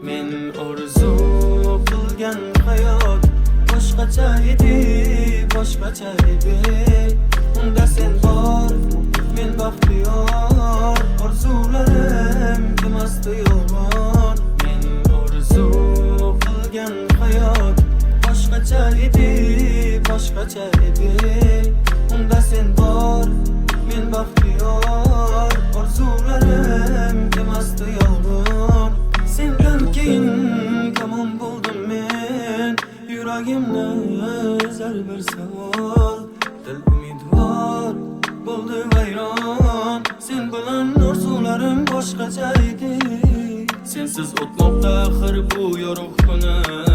Men orzu qilgan hayot boshqacha edi, boshqacha edi. Unda sen bor, men baxtiyor. Orzularim kelmasdi yolg'on. Men orzu qilgan hayot boshqacha edi, boshqacha edi. Unda sen bor, men baxtiyor. Orzularim kelmasdi yolg'on. Sendan keyin kamon bo'ldim men, yuragimni ezar bir savol. Dil umidvor bo'ldi vayron. Sen bilan orzularim boshqacha edi. Sensiz o'tmoqda axir bu yorug' kuni.